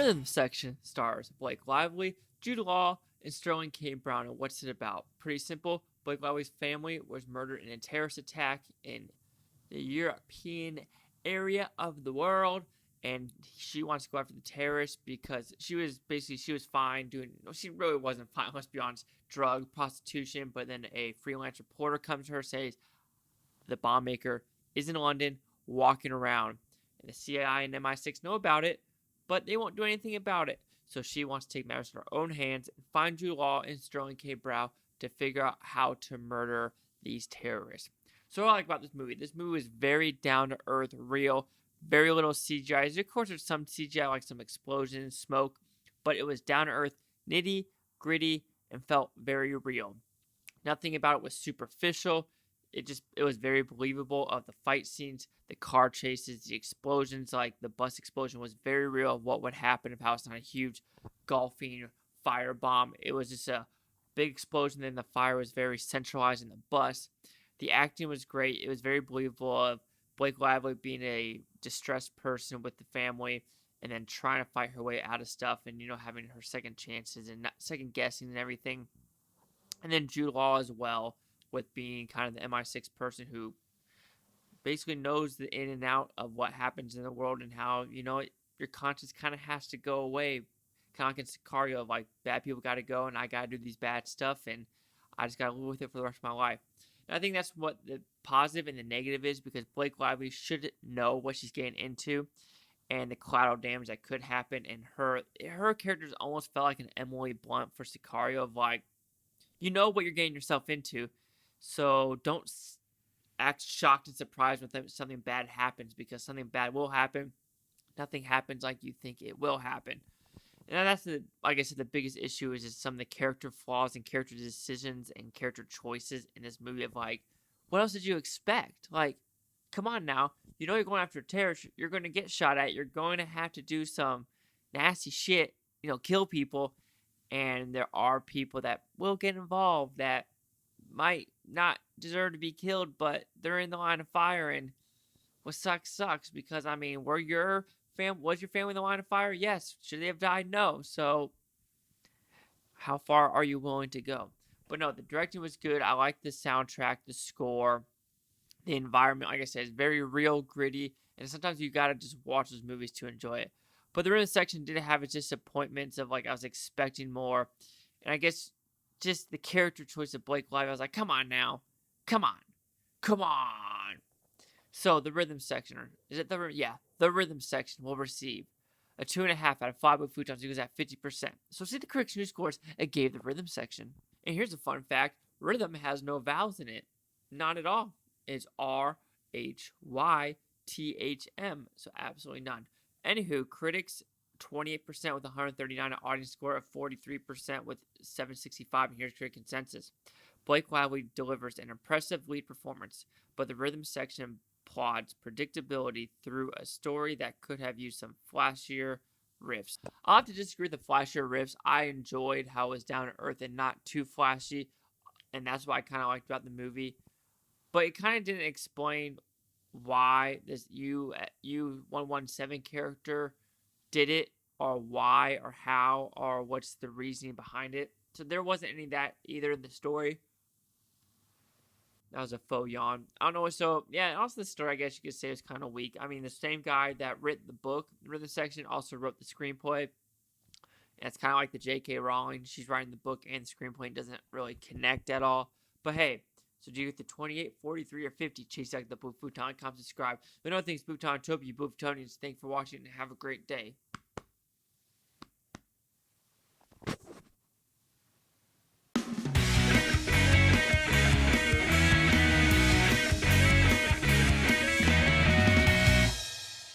rhythm section stars Blake Lively, Jude Law, and Sterling K. Brown. And what's it about? Pretty simple. Blake Lively's family was murdered in a terrorist attack in the European area of the world, and she wants to go after the terrorists because she was fine doing. She really wasn't fine. Let's be honest. Drug, prostitution, but then a freelance reporter comes to her, says the bomb maker is in London, walking around, and the CIA and MI6 know about it, but they won't do anything about it. So she wants to take matters in her own hands and find Jude Law and Sterling K. Brown to figure out how to murder these terrorists. So what I like about this movie is very down to earth, real, very little CGI. Of course, there's some CGI, like some explosions, smoke, but it was down to earth, nitty, gritty, and felt very real. Nothing about it was superficial. It was very believable of the fight scenes, the car chases, the explosions. Like the bus explosion was very real of what would happen if it was not a huge golfing fire bomb. It was just a big explosion. Then the fire was very centralized in the bus. The acting was great. It was very believable of Blake Lively being a distressed person with the family and then trying to fight her way out of stuff and, having her second chances and not second guessing and everything. And then Jude Law as well, with being kind of the MI6 person who basically knows the in and out of what happens in the world and how, your conscience kind of has to go away. Kind of like in Sicario of like, bad people got to go and I got to do these bad stuff and I just got to live with it for the rest of my life. And I think that's what the positive and the negative is, because Blake Lively should know what she's getting into and the collateral damage that could happen. And her characters almost felt like an Emily Blunt for Sicario of like, you know what you're getting yourself into, so don't act shocked and surprised when something bad happens, because something bad will happen. Nothing happens like you think it will happen. And that's like I said, the biggest issue is just some of the character flaws and character decisions and character choices in this movie of like, what else did you expect? Like, come on now. You know you're going after a terrorist. You're going to get shot at. You're going to have to do some nasty shit, kill people. And there are people that will get involved that might not deserve to be killed, but they're in the line of fire. And what sucks, because was your family in the line of fire? Yes. Should they have died? No. So how far are you willing to go? But no, the directing was good. I like the soundtrack, the score, the environment. Like I said, is very real, gritty, and sometimes you gotta just watch those movies to enjoy it. But the rhythm section did have its disappointments of like I was expecting more, and I guess just the character choice of Blake Lively. I was like, come on now, come on, come on. So the rhythm section, or is it the rhythm section will receive a 2.5 out of 5 with Futon. It was at 50%. So see the correct news scores it gave the rhythm section. And here's a fun fact: rhythm has no vowels in it, not at all. It's RHYTHM, so absolutely none. Anywho, critics 28% with 139, an audience score of 43% with 765, and here's critic consensus. Blake Lively delivers an impressive lead performance, but the rhythm section plods predictability through a story that could have used some flashier riffs. I'll have to disagree with the flashier riffs. I enjoyed how it was down to earth and not too flashy, and that's what I kind of liked about the movie. But it kind of didn't explain why this U117 character did it, or why, or how, or what's the reasoning behind it. So there wasn't any of that either in the story. That was a faux yawn. I don't know. So, yeah, also the story, I guess you could say, is kind of weak. The same guy that wrote the book, the rhythm section, also wrote the screenplay. And it's kind of like the J.K. Rowling. She's writing the book and the screenplay, and doesn't really connect at all. But hey, so do you get the 28, 43, or 50? Chase out the Blue Futon. Comment, subscribe. But no thanks, Futon. Toby, you Blue Futonians. Thanks for watching and have a great day.